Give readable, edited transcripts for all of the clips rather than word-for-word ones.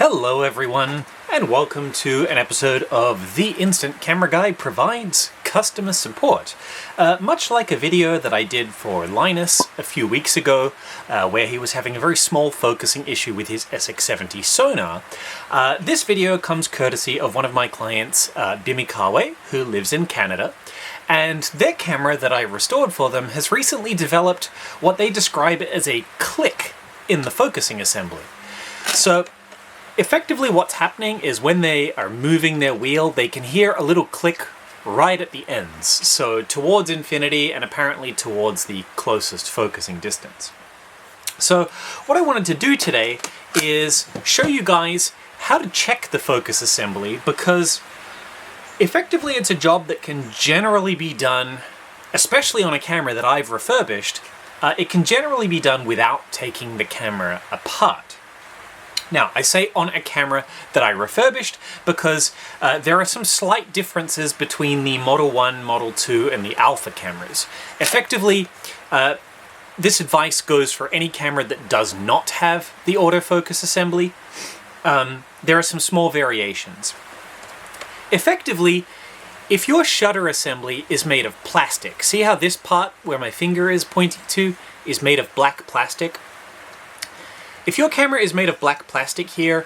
Hello everyone, and welcome to an episode of The Instant Camera Guy Provides Customer Support. Much like a video that I did for Linus a few weeks ago, where he was having a very small focusing issue with his SX-70 Sonar, this video comes courtesy of one of my clients, Bimikawe, who lives in Canada. And their camera that I restored for them has recently developed what they describe as a click in the focusing assembly. So, effectively what's happening is when they are moving their wheel, they can hear a little click right at the ends, so towards infinity and apparently towards the closest focusing distance. So what I wanted to do today is show you guys how to check the focus assembly, because effectively it's a job that can generally be done, especially on a camera that I've refurbished, it can generally be done without taking the camera apart. Now, I say on a camera that I refurbished because there are some slight differences between the Model 1, Model 2, and the Alpha cameras. Effectively, this advice goes for any camera that does not have the autofocus assembly. There are some small variations. Effectively, if your shutter assembly is made of plastic, see how this part where my finger is pointing to is made of black plastic? If your camera is made of black plastic here,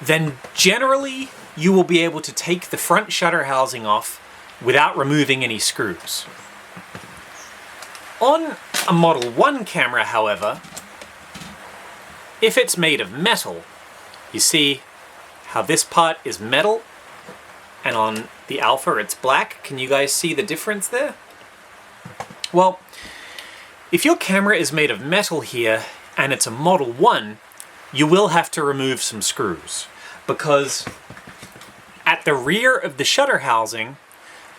then generally you will be able to take the front shutter housing off without removing any screws. On a Model 1 camera, however, if it's made of metal, you see how this part is metal and on the Alpha it's black. Can you guys see the difference there? Well, if your camera is made of metal here, and it's a Model 1, you will have to remove some screws, because at the rear of the shutter housing,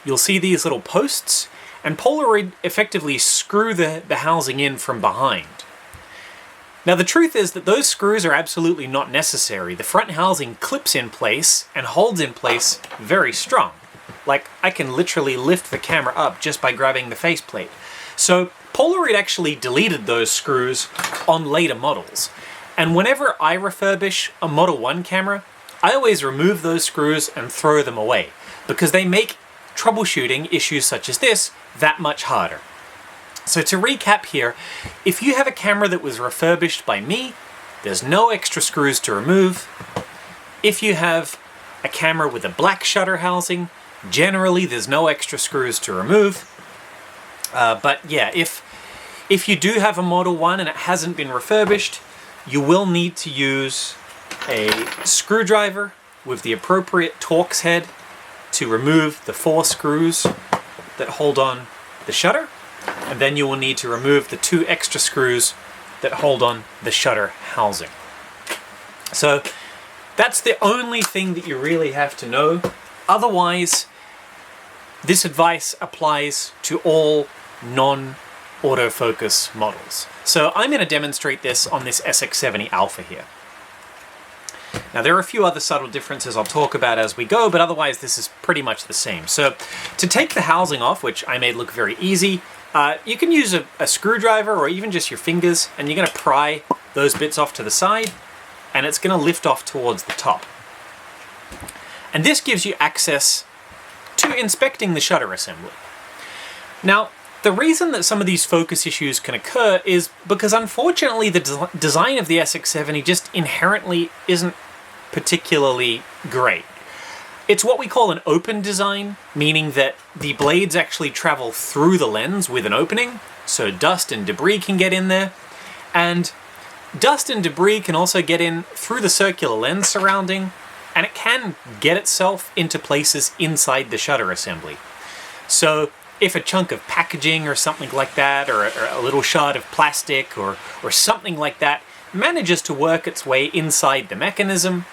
you'll see these little posts, and Polaroid effectively screw the housing in from behind. Now the truth is that those screws are absolutely not necessary. The front housing clips in place and holds in place very strong. Like, I can literally lift the camera up just by grabbing the faceplate. So Polaroid actually deleted those screws on later models. And whenever I refurbish a Model 1 camera, I always remove those screws and throw them away, because they make troubleshooting issues such as this that much harder. So to recap here, if you have a camera that was refurbished by me, there's no extra screws to remove. If you have a camera with a black shutter housing, generally there's no extra screws to remove. But yeah, if you do have a Model 1 and it hasn't been refurbished, you will need to use a screwdriver with the appropriate Torx head to remove the 4 screws that hold on the shutter, and then you will need to remove the 2 extra screws that hold on the shutter housing. So that's the only thing that you really have to know. Otherwise, this advice applies to all non-autofocus models. So I'm going to demonstrate this on this SX-70 Alpha here. Now there are a few other subtle differences I'll talk about as we go, but otherwise this is pretty much the same. So to take the housing off, which I made look very easy, you can use a screwdriver or even just your fingers, and you're going to pry those bits off to the side, and it's going to lift off towards the top. And this gives you access to inspecting the shutter assembly. Now, the reason that some of these focus issues can occur is because unfortunately the design of the SX-70 just inherently isn't particularly great. It's what we call an open design, meaning that the blades actually travel through the lens with an opening, so dust and debris can get in there, and dust and debris can also get in through the circular lens surrounding, and it can get itself into places inside the shutter assembly. So if a chunk of packaging or something like that, or a little shard of plastic or something like that manages to work its way inside the mechanism,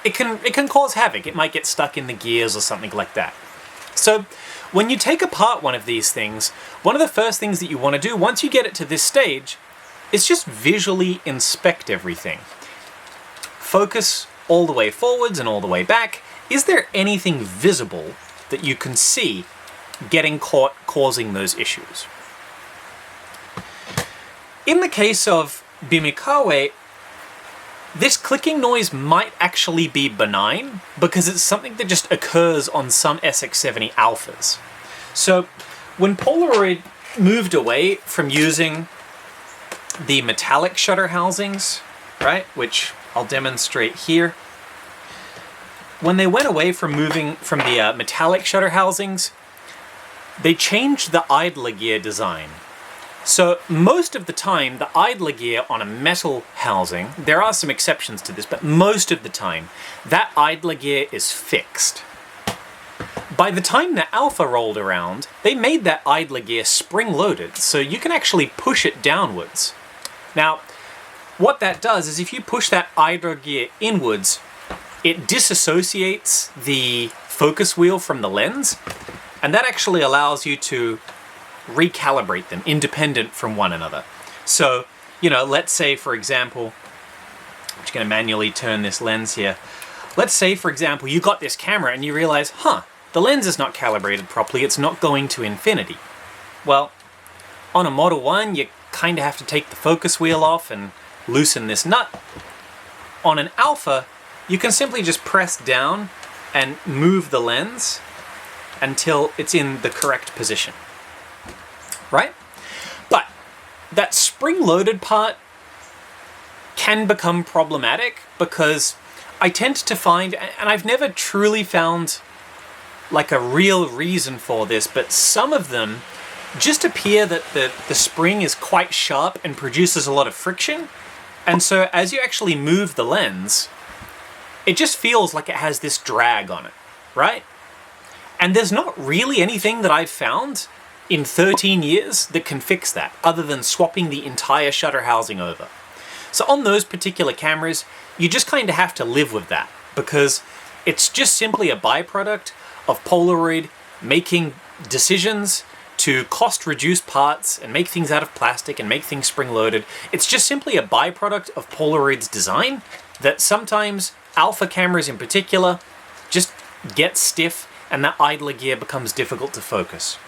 it can cause havoc. It might get stuck in the gears or something like that. So when you take apart one of these things, one of the first things that you want to do once you get it to this stage is just visually inspect everything. Focus all the way forwards and all the way back. Is there anything visible that you can see getting caught causing those issues? In the case of Bimikawe, This clicking noise might actually be benign because it's something that just occurs on some SX-70 alphas. So when Polaroid moved away from using the metallic shutter housings, right, which I'll demonstrate here, when they went away from moving from the metallic shutter housings, they changed the idler gear design. So most of the time, the idler gear on a metal housing, there are some exceptions to this, but most of the time, that idler gear is fixed. By the time the Alpha rolled around, they made that idler gear spring-loaded, so you can actually push it downwards. Now, what that does is if you push that idler gear inwards, it disassociates the focus wheel from the lens, and that actually allows you to recalibrate them independent from one another. So, you know, let's say, for example, I'm just going to manually turn this lens here. Let's say, for example, you got this camera and you realize, the lens is not calibrated properly, it's not going to infinity. Well, on a Model 1, you kind of have to take the focus wheel off and loosen this nut. On an Alpha, you can simply just press down and move the lens until it's in the correct position. Right? But that spring-loaded part can become problematic because I tend to find, and I've never truly found like a real reason for this, but some of them just appear that the spring is quite sharp and produces a lot of friction. And so as you actually move the lens, it just feels like it has this drag on it, right? And there's not really anything that I've found in 13 years that can fix that, other than swapping the entire shutter housing over. So on those particular cameras, you just kind of have to live with that, because it's just simply a byproduct of Polaroid making decisions to cost reduce parts and make things out of plastic and make things spring-loaded. It's just simply a byproduct of Polaroid's design that sometimes Alpha cameras in particular just get stiff and that idler gear becomes difficult to focus.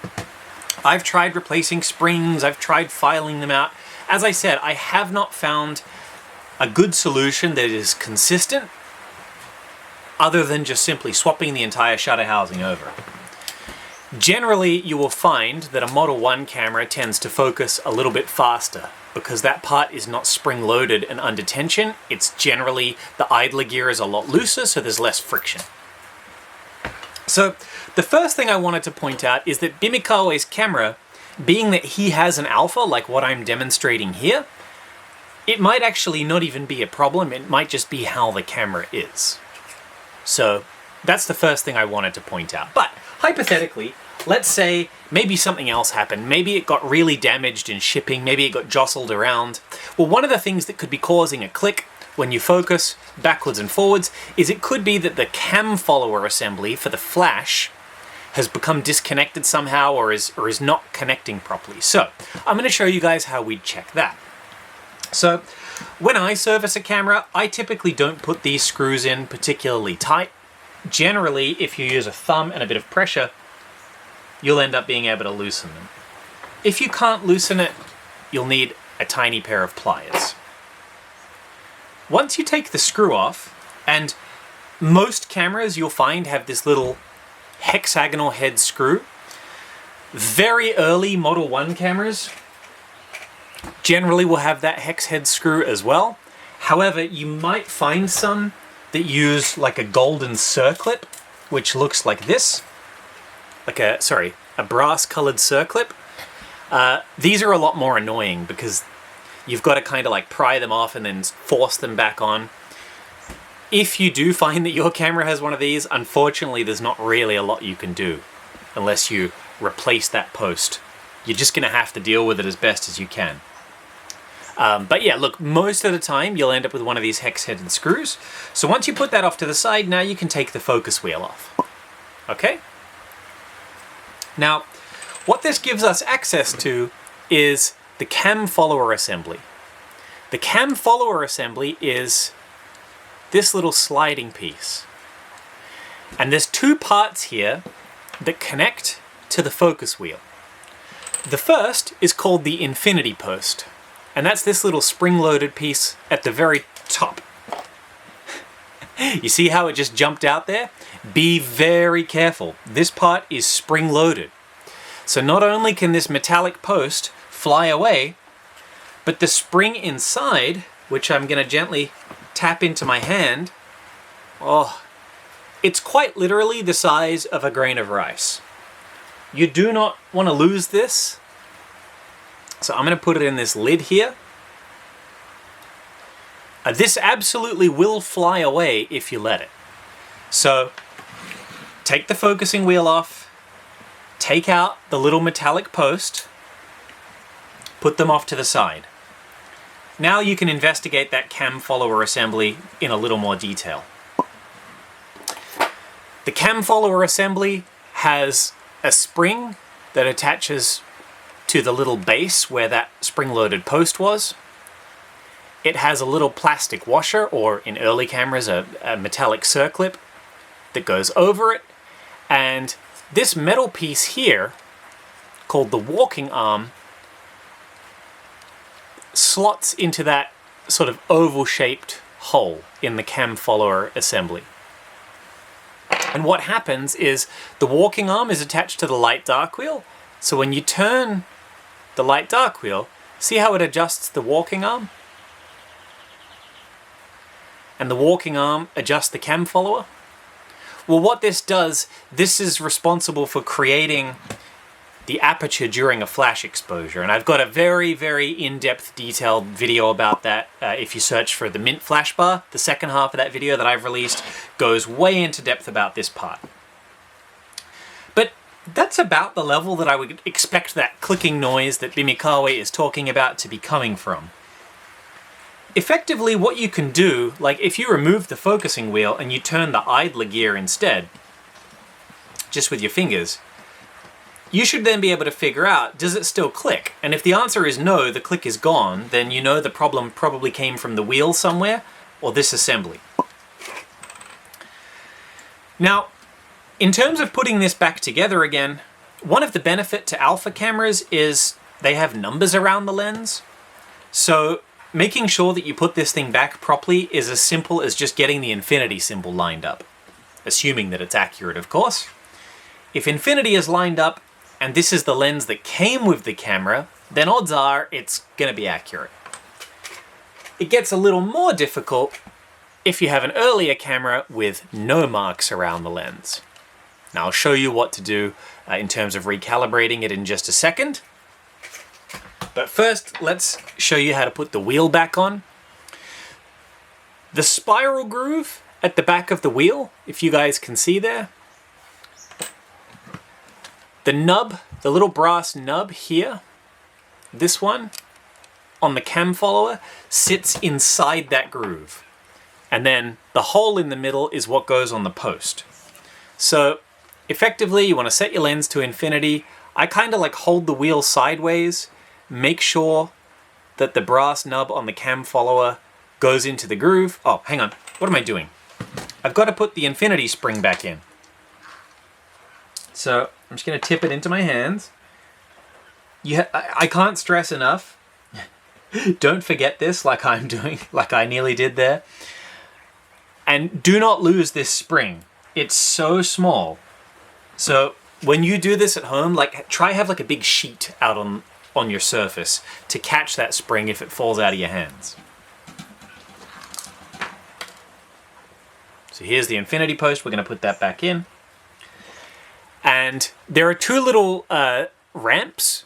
I've tried replacing springs, I've tried filing them out. As I said, I have not found a good solution that is consistent other than just simply swapping the entire shutter housing over. Generally, you will find that a Model 1 camera tends to focus a little bit faster because that part is not spring-loaded and under tension. It's generally, the idler gear is a lot looser, so there's less friction. So the first thing I wanted to point out is that Bimikawa's camera, being that he has an Alpha like what I'm demonstrating here, it might actually not even be a problem, it might just be how the camera is. So that's the first thing I wanted to point out. But hypothetically, let's say maybe something else happened. Maybe it got really damaged in shipping, maybe it got jostled around. Well, one of the things that could be causing a click when you focus backwards and forwards is it could be that the cam follower assembly for the flash has become disconnected somehow or is not connecting properly. So I'm going to show you guys how we check that. So when I service a camera, I typically don't put these screws in particularly tight. Generally, if you use a thumb and a bit of pressure, you'll end up being able to loosen them. If you can't loosen it, you'll need a tiny pair of pliers. Once you take the screw off, and most cameras you'll find have this little hexagonal head screw. Very early Model 1 cameras generally will have that hex head screw as well. However, you might find some that use like a golden circlip, which looks like this. Like a brass colored circlip. These are a lot more annoying because you've got to kind of like pry them off and then force them back on. If you do find that your camera has one of these, unfortunately there's not really a lot you can do unless you replace that post. You're just going to have to deal with it as best as you can. But yeah, look, most of the time you'll end up with one of these hex-headed screws. So once you put that off to the side, now you can take the focus wheel off. Okay? Now, what this gives us access to is the cam follower assembly. The cam follower assembly is this little sliding piece. And there's two parts here that connect to the focus wheel. The first is called the infinity post, and that's this little spring-loaded piece at the very top. You see how it just jumped out there? Be very careful. This part is spring-loaded. So not only can this metallic post fly away, but the spring inside, which I'm going to gently tap into my hand, oh, it's quite literally the size of a grain of rice. You do not want to lose this. So I'm going to put it in this lid here. This absolutely will fly away if you let it. So take the focusing wheel off, take out the little metallic post, put them off to the side. Now you can investigate that cam follower assembly in a little more detail. The cam follower assembly has a spring that attaches to the little base where that spring-loaded post was. It has a little plastic washer, or in early cameras, a metallic circlip that goes over it. And this metal piece here, called the walking arm, slots into that sort of oval-shaped hole in the cam follower assembly. And what happens is the walking arm is attached to the light-dark wheel. So when you turn the light-dark wheel, see how it adjusts the walking arm? And the walking arm adjusts the cam follower? Well, what this does, this is responsible for creating the aperture during a flash exposure. And I've got a very, very in-depth detailed video about that. If you search for the Mint flash bar, the second half of that video that I've released goes way into depth about this part. But that's about the level that I would expect that clicking noise that Bimikawa is talking about to be coming from. Effectively, what you can do, like if you remove the focusing wheel and you turn the idler gear instead, just with your fingers, you should then be able to figure out, does it still click? And if the answer is no, the click is gone, then you know the problem probably came from the wheel somewhere, or this assembly. Now, in terms of putting this back together again, one of the benefits to alpha cameras is they have numbers around the lens. So making sure that you put this thing back properly is as simple as just getting the infinity symbol lined up. Assuming that it's accurate, of course. If infinity is lined up, and this is the lens that came with the camera, then odds are it's going to be accurate. It gets a little more difficult if you have an earlier camera with no marks around the lens. Now I'll show you what to do in terms of recalibrating it in just a second. But first, let's show you how to put the wheel back on. The spiral groove at the back of the wheel, if you guys can see there, the nub, the little brass nub here, this one, on the cam follower, sits inside that groove. And then the hole in the middle is what goes on the post. So effectively, you want to set your lens to infinity. I kind of like hold the wheel sideways, make sure that the brass nub on the cam follower goes into the groove. Oh, hang on, what am I doing? I've got to put the infinity spring back in. So I'm just going to tip it into my hands. I can't stress enough. Don't forget this like I'm doing, like I nearly did there. And do not lose this spring. It's so small. So when you do this at home, like try have like a big sheet out on your surface to catch that spring if it falls out of your hands. So here's the infinity post. We're going to put that back in. And there are two little ramps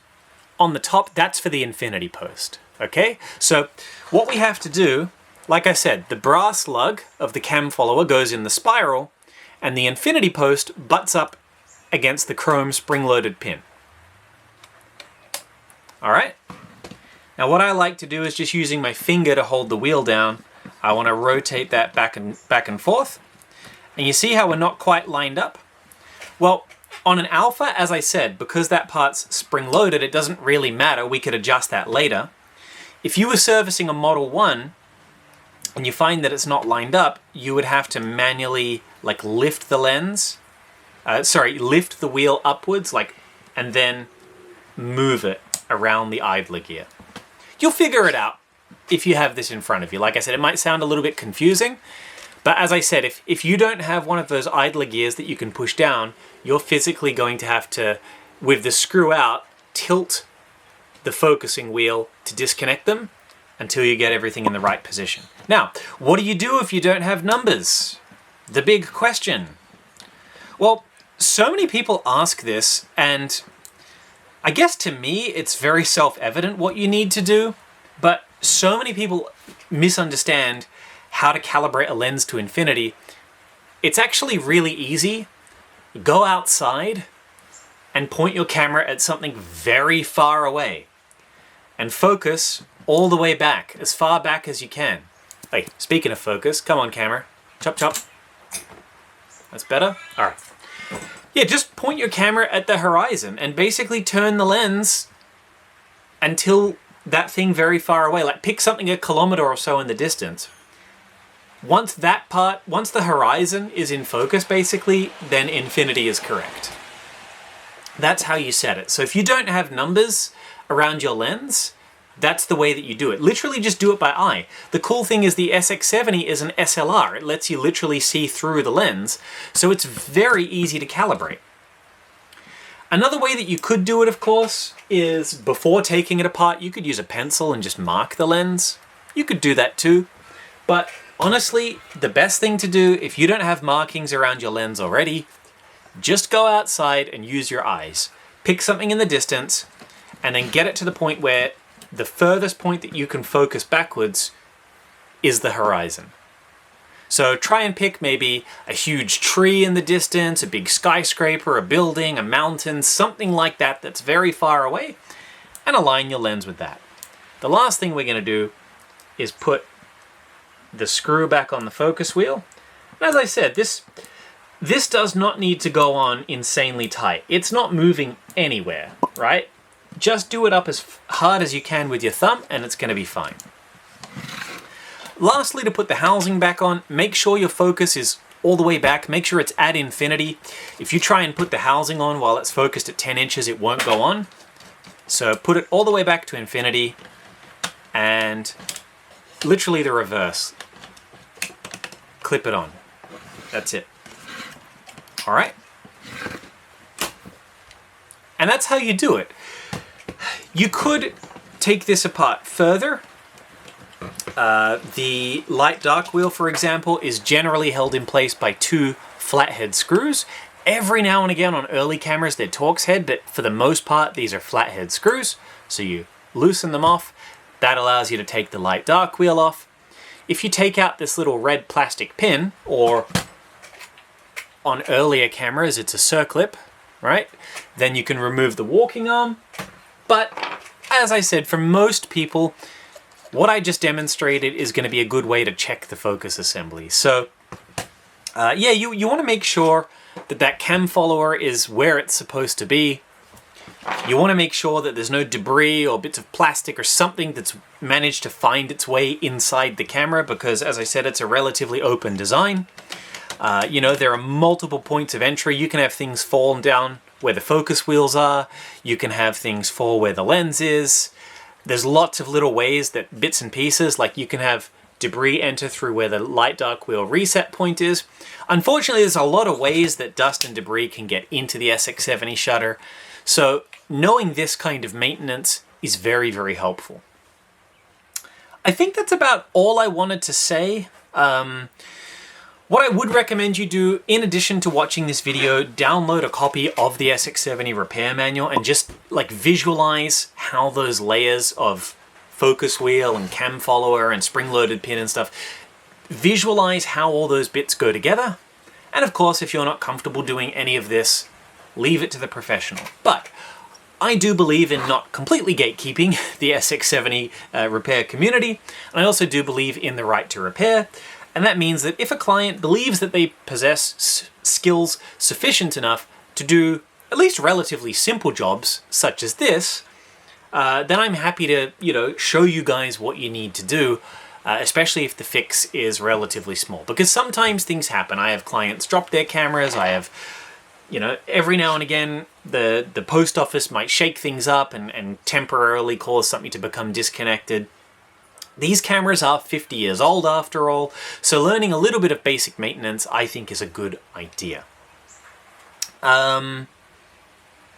on the top. That's for the infinity post. Okay? So what we have to do, like I said, the brass lug of the cam follower goes in the spiral, and the infinity post butts up against the chrome spring-loaded pin. All right? Now what I like to do is just using my finger to hold the wheel down. I want to rotate that back and forth. And you see how we're not quite lined up? Well, on an alpha, as I said, because that part's spring-loaded, it doesn't really matter. We could adjust that later. If you were servicing a Model 1 and you find that it's not lined up, you would have to manually like lift the lens, lift the wheel upwards, and then move it around the idler gear. You'll figure it out if you have this in front of you. Like I said, it might sound a little bit confusing, But as I said, if you don't have one of those idler gears that you can push down, you're physically going to have to, with the screw out, tilt the focusing wheel to disconnect them until you get everything in the right position. Now, what do you do if you don't have numbers? The big question. Well, so many people ask this, and I guess to me it's very self-evident what you need to do, but so many people misunderstand how to calibrate a lens to infinity. It's actually really easy. Go outside and point your camera at something very far away and focus all the way back, as far back as you can. Hey, speaking of focus, come on camera. Chop, chop. That's better? All right. Yeah, just point your camera at the horizon and basically turn the lens until that thing very far away. Like pick something a kilometer or so in the distance. Once the horizon is in focus, basically, then infinity is correct. That's how you set it. So if you don't have numbers around your lens, that's the way that you do it. Literally just do it by eye. The cool thing is the SX-70 is an SLR. It lets you literally see through the lens, so it's very easy to calibrate. Another way that you could do it, of course, is before taking it apart, you could use a pencil and just mark the lens. You could do that too, but honestly, the best thing to do if you don't have markings around your lens already, just go outside and use your eyes. Pick something in the distance and then get it to the point where the furthest point that you can focus backwards is the horizon. So try and pick maybe a huge tree in the distance, a big skyscraper, a building, a mountain, something like that that's very far away, and align your lens with that. The last thing we're going to do is put the screw back on the focus wheel. And as I said, this does not need to go on insanely tight. It's not moving anywhere, right? Just do it up as hard as you can with your thumb and it's going to be fine. Lastly, to put the housing back on, make sure your focus is all the way back. Make sure it's at infinity. If you try and put the housing on while it's focused at 10 inches, it won't go on. So put it all the way back to infinity and literally the reverse. Clip it on. That's it. All right. And that's how you do it. You could take this apart further. The light dark wheel, for example, is generally held in place by 2 flathead screws. Every now and again on early cameras they're Torx head, but for the most part these are flathead screws. So you loosen them off. That allows you to take the light dark wheel off. If you take out this little red plastic pin, or on earlier cameras it's a circlip, right? Then you can remove the walking arm. But as I said, for most people, what I just demonstrated is going to be a good way to check the focus assembly. So yeah, you want to make sure that that cam follower is where it's supposed to be. You want to make sure that there's no debris or bits of plastic or something that's managed to find its way inside the camera, because as I said, it's a relatively open design. You know, there are multiple points of entry. You can have things fall down where the focus wheels are. You can have things fall where the lens is. There's lots of little ways that bits and pieces, like you can have debris enter through where the light dark wheel reset point is. Unfortunately, there's a lot of ways that dust and debris can get into the SX-70 shutter. So knowing this kind of maintenance is very, very helpful. I think that's about all I wanted to say. What I would recommend you do, in addition to watching this video, download a copy of the SX-70 repair manual and just like visualize how those layers of focus wheel and cam follower and spring-loaded pin and stuff, visualize how all those bits go together. And of course, if you're not comfortable doing any of this, leave it to the professional. But I do believe in not completely gatekeeping the SX-70 repair community. And I also do believe in the right to repair. And that means that if a client believes that they possess skills sufficient enough to do at least relatively simple jobs, such as this, then I'm happy to, show you guys what you need to do, especially if the fix is relatively small. Because sometimes things happen. I have clients drop their cameras. I have, every now and again, the post office might shake things up and temporarily cause something to become disconnected. These cameras are 50 years old after all, so learning a little bit of basic maintenance I think is a good idea. And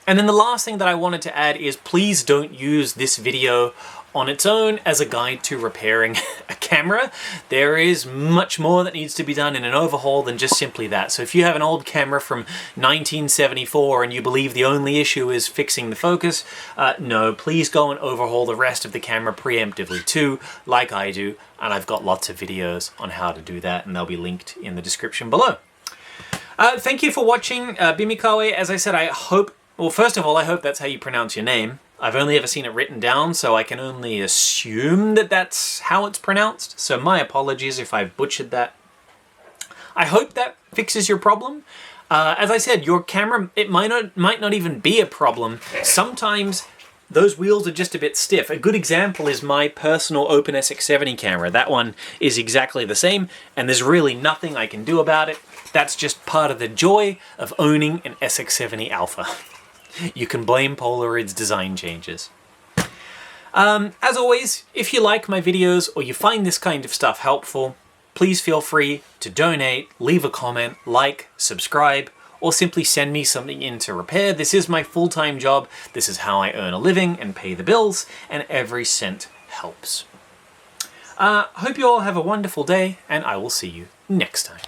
then the last thing that I wanted to add is please don't use this video on its own as a guide to repairing a camera. There is much more that needs to be done in an overhaul than just simply that. So if you have an old camera from 1974 and you believe the only issue is fixing the focus, no, please go and overhaul the rest of the camera preemptively too, like I do. And I've got lots of videos on how to do that, and they'll be linked in the description below. Thank you for watching Bimikawe. As I said, I hope, well, first of all, I hope that's how you pronounce your name. I've only ever seen it written down, so I can only assume that that's how it's pronounced. So my apologies if I butchered that. I hope that fixes your problem. As I said, your camera, it might not even be a problem. Sometimes those wheels are just a bit stiff. A good example is my personal Open SX-70 camera. That one is exactly the same, and there's really nothing I can do about it. That's just part of the joy of owning an SX-70 Alpha. You can blame Polaroid's design changes. As always, if you like my videos or you find this kind of stuff helpful, please feel free to donate, leave a comment, like, subscribe, or simply send me something in to repair. This is my full-time job. This is how I earn a living and pay the bills, and every cent helps. Hope you all have a wonderful day, and I will see you next time.